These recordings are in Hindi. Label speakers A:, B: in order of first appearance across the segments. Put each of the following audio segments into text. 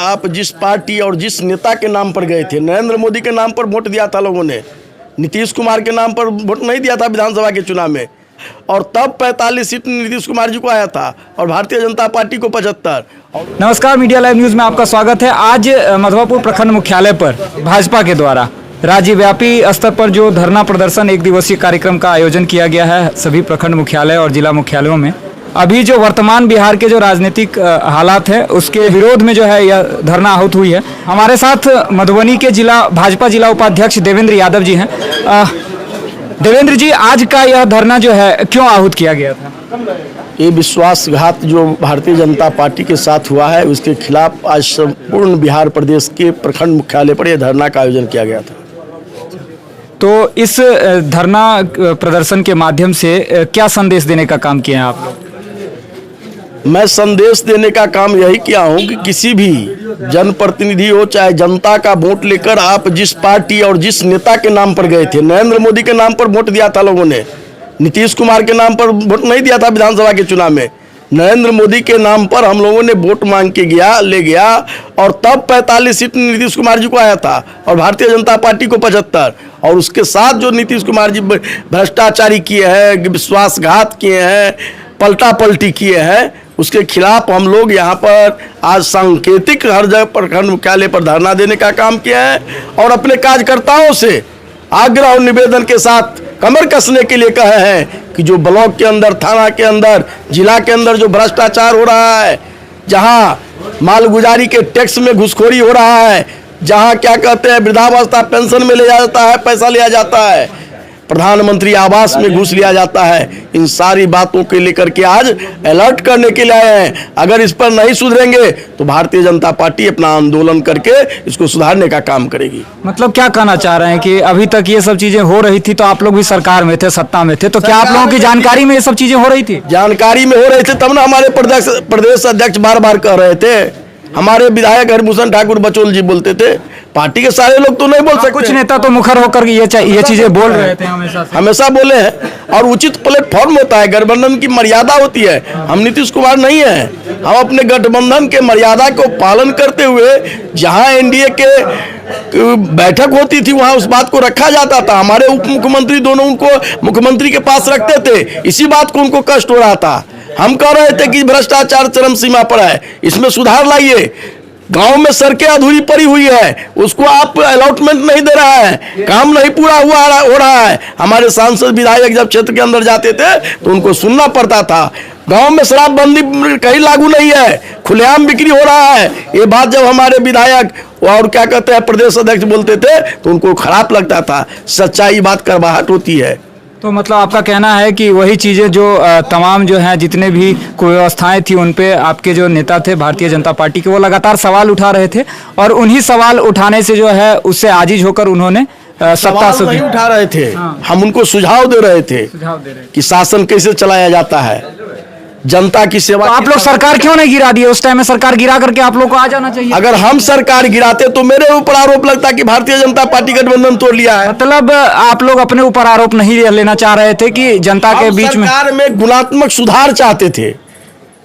A: आप जिस पार्टी और जिस नेता के नाम पर गए थे, नरेंद्र मोदी के नाम पर वोट दिया था लोगों ने, नीतीश कुमार के नाम पर वोट नहीं दिया था विधानसभा के चुनाव में, और तब 45 सीट नीतीश कुमार जी को आया था और भारतीय जनता पार्टी को 75।
B: नमस्कार, मीडिया लाइव न्यूज़ में आपका स्वागत है। आज मधवापुर प्रखंड मुख्यालय पर भाजपा के द्वारा राज्यव्यापी स्तर पर जो धरना प्रदर्शन एक दिवसीय कार्यक्रम का आयोजन किया गया है सभी प्रखंड मुख्यालय और जिला मुख्यालयों में। अभी जो वर्तमान बिहार के जो राजनीतिक हालात है उसके विरोध में जो है यह धरना आहूत हुई है। हमारे साथ मधुबनी के भाजपा जिला उपाध्यक्ष देवेंद्र यादव जी हैं। देवेंद्र जी, आज का यह धरना जो है क्यों आहूत किया गया था?
A: ये विश्वासघात जो भारतीय जनता पार्टी के साथ हुआ है उसके खिलाफ आज संपूर्ण बिहार प्रदेश के प्रखंड मुख्यालय पर यह धरना का आयोजन किया गया था।
B: तो इस धरना प्रदर्शन के माध्यम से क्या संदेश देने का काम किया है आप लोग?
A: मैं संदेश देने का काम यही किया हूं कि किसी भी जनप्रतिनिधि हो चाहे जनता का वोट लेकर आप जिस पार्टी और जिस नेता के नाम पर गए थे, नरेंद्र मोदी के नाम पर वोट दिया था लोगों ने, नीतीश कुमार के नाम पर वोट नहीं दिया था विधानसभा के चुनाव में, नरेंद्र मोदी के नाम पर हम लोगों ने वोट मांग के ले गया और तब 45 सीट नीतीश कुमार जी को आया था और भारतीय जनता पार्टी को 75। और उसके साथ जो नीतीश कुमार जी भ्रष्टाचारी किए हैं, विश्वासघात किए हैं, पलटा पलटी किए हैं, उसके खिलाफ हम लोग यहाँ पर आज सांकेतिक हर जगह प्रखंड मुख्यालय पर धरना देने का काम किया है और अपने कार्यकर्ताओं से आग्रह और निवेदन के साथ कमर कसने के लिए कहे हैं कि जो ब्लॉक के अंदर, थाना के अंदर, जिला के अंदर जो भ्रष्टाचार हो रहा है, जहाँ मालगुजारी के टैक्स में घुसखोरी हो रहा है, जहाँ क्या कहते हैं वृद्धावस्था पेंशन में ले जाता है, पैसा लिया जाता है, प्रधानमंत्री आवास में घुस लिया जाता है, इन सारी बातों के लेकर के आज अलर्ट करने के लिए आए हैं। अगर इस पर नहीं सुधरेंगे तो भारतीय जनता पार्टी अपना आंदोलन करके इसको सुधारने का काम करेगी।
B: मतलब क्या कहना चाह रहे हैं कि अभी तक ये सब चीजें हो रही थी तो आप लोग भी सरकार में थे, सत्ता में थे, तो क्या आप लोगों की जानकारी में ये सब चीजें हो रही थी?
A: जानकारी में हो रही थी तब ना हमारे प्रदेश अध्यक्ष बार बार कह रहे थे, हमारे विधायक हरिभूषण ठाकुर बचौल जी बोलते थे, पार्टी के सारे लोग तो नहीं बोल सकते।
B: कुछ नेता तो मुखर होकर ये चीजें बोल रहे थे,
A: हमेशा बोले हैं और उचित प्लेटफॉर्म होता है, गठबंधन की मर्यादा होती है। हम नीतीश कुमार नहीं है, हम अपने गठबंधन के मर्यादा को पालन करते हुए जहां एनडीए के बैठक होती थी वहां उस बात को रखा जाता था। हमारे उप मुख्यमंत्री दोनों उनको मुख्यमंत्री के पास रखते थे, इसी बात को उनको कष्ट हो रहा था। हम कह रहे थे कि भ्रष्टाचार चरम सीमा पर है, इसमें सुधार लाइए। गांव में सड़कें अधूरी पड़ी हुई है, उसको आप अलॉटमेंट नहीं दे रहा है, काम नहीं पूरा हो रहा है। हमारे सांसद विधायक जब क्षेत्र के अंदर जाते थे तो उनको सुनना पड़ता था। गांव में शराबबंदी कहीं लागू नहीं है, खुलेआम बिक्री हो रहा है। ये बात जब हमारे विधायक और क्या कहते हैं प्रदेश अध्यक्ष बोलते थे तो उनको खराब लगता था। सच्चाई बात करवाहट होती है।
B: तो मतलब आपका कहना है कि वही चीज़ें जो तमाम जो हैं जितने भी कुव्यवस्थाएं थी उन पे आपके जो नेता थे भारतीय जनता पार्टी के वो लगातार सवाल उठा रहे थे और उन्हीं सवाल उठाने से जो है उससे आजिज होकर उन्होंने सत्ता से
A: नहीं उठा रहे थे। हम उनको सुझाव दे रहे थे कि शासन कैसे चलाया जाता है, जनता की सेवा।
B: तो आप लोग सरकार क्यों नहीं गिरा दिए? उस टाइम में सरकार गिरा करके आप लोग को आ जाना चाहिए।
A: अगर हम सरकार गिराते तो मेरे ऊपर आरोप लगता कि भारतीय जनता पार्टी गठबंधन तोड़ लिया है।
B: मतलब आप लोग अपने ऊपर आरोप नहीं लेना चाह रहे थे कि जनता के बीच में
A: सरकार में गुणात्मक सुधार चाहते थे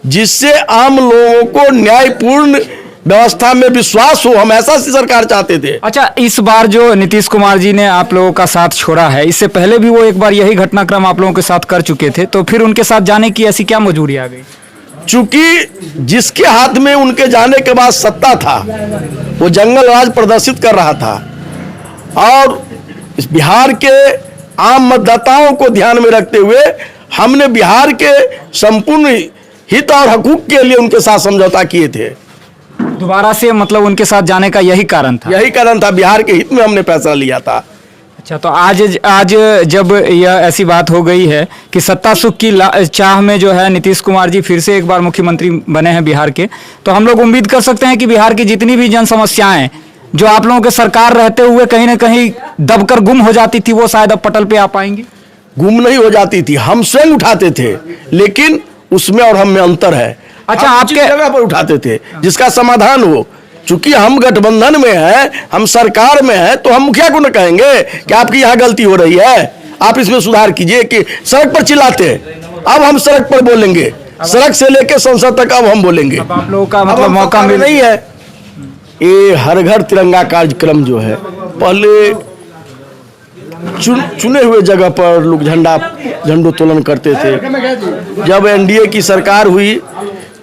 A: जिससे आम लोगों को न्यायपूर्ण व्यवस्था में विश्वास हो। हम ऐसा सी सरकार चाहते थे।
B: अच्छा, इस बार जो नीतीश कुमार जी ने आप लोगों का साथ छोड़ा है, इससे पहले भी वो एक बार यही घटनाक्रम आप लोगों के साथ कर चुके थे, तो फिर उनके साथ जाने की ऐसी क्या मजबूरी आ गई?
A: चूंकि जिसके हाथ में उनके जाने के बाद सत्ता था वो जंगल राज प्रदर्शित कर रहा था और इस बिहार के आम मतदाताओं को ध्यान में रखते हुए हमने बिहार के संपूर्ण हित और हकूक के लिए उनके साथ समझौता किए थे।
B: दोबारा से मतलब उनके साथ जाने का यही कारण था?
A: यही कारण था, बिहार के हित में हमने फैसला लिया था।
B: अच्छा, तो आज जब यह ऐसी बात हो गई है कि सत्ता सुख की चाह में जो है नीतीश कुमार जी फिर से एक बार मुख्यमंत्री बने हैं बिहार के, तो हम लोग उम्मीद कर सकते हैं कि बिहार की जितनी भी जन समस्याएं जो आप लोगों के सरकार रहते हुए कहीं ना कहीं दबकर गुम हो जाती थी वो शायद अब पटल पे आ पाएंगी।
A: गुम नहीं हो जाती थी, हम स्वयं उठाते थे, लेकिन उसमें और हम में अंतर है।
B: अच्छा, आपके
A: जगह पर उठाते थे जिसका समाधान हो। चूंकि हम गठबंधन में हैं, हम सरकार में हैं, तो हम मुखिया को न कहेंगे कि आपकी यहाँ गलती हो रही है, आप इसमें सुधार कीजिए। कि सड़क पर चिल्लाते हैं, अब हम सड़क पर बोलेंगे, सड़क से लेकर संसद तक अब हम बोलेंगे।
B: अब आप लोगों का मतलब मौका मिल
A: नहीं है। ये हर घर तिरंगा कार्यक्रम जो है, पहले चुने हुए जगह पर लोग झंडोत्तोलन करते थे। जब एनडीए की सरकार हुई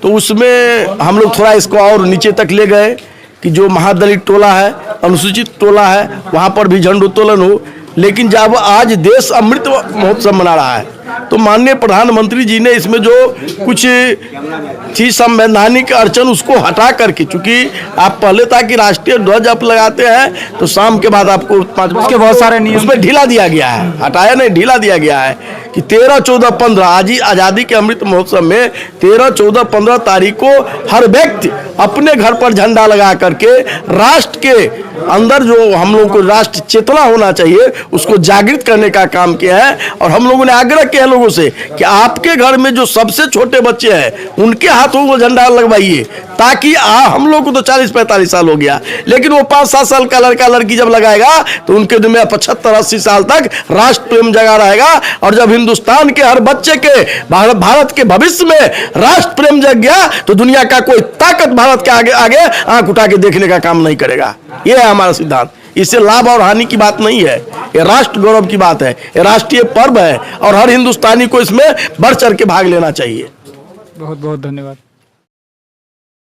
A: तो उसमें हम लोग थोड़ा इसको और नीचे तक ले गए कि जो महादलित टोला है, अनुसूचित टोला है, वहाँ पर भी झंडोत्तोलन हो। लेकिन जब आज देश अमृत महोत्सव मना रहा है तो माननीय प्रधानमंत्री जी ने इसमें जो कुछ थी संवैधानिक अड़चन उसको हटा करके, चूंकि आप पहले था कि राष्ट्रीय ध्वज आप लगाते हैं तो शाम के बाद आपको 5 बजे
B: उसके बहुत सारे नियम
A: उसमें ढीला दिया गया है, हटाया नहीं, ढीला दिया गया है कि 13, 14, 15 आज ही आज़ादी के अमृत महोत्सव में 13, 14, 15 तारीख को हर व्यक्ति अपने घर पर झंडा लगा करके राष्ट्र के अंदर जो हम लोगों को राष्ट्र चेतना होना चाहिए उसको जागृत करने का काम किया है। और हम लोगों ने आग्रह किया है लोगों से कि आपके घर में जो सबसे छोटे बच्चे हैं उनके हाथों को झंडा लगवाइए, ताकि हम लोग को तो 40-45 साल हो गया, लेकिन वो 5-7 साल का लड़का लड़की जब लगाएगा तो उनके दिल में 75-80 साल तक राष्ट्र प्रेम जगा रहेगा। और जब हिंदुस्तान के हर बच्चे के भारत के भविष्य में राष्ट्र प्रेम जग गया तो दुनिया का कोई ताकत भारत के आगे आंख उठा के देखने का काम नहीं करेगा। ये है हमारा सिद्धांत। इससे लाभ और हानि की बात नहीं है, ये राष्ट्र गौरव की बात है, ये राष्ट्रीय पर्व है और हर हिंदुस्तानी को इसमें बढ़ चढ़ के भाग लेना चाहिए।
B: बहुत बहुत धन्यवाद।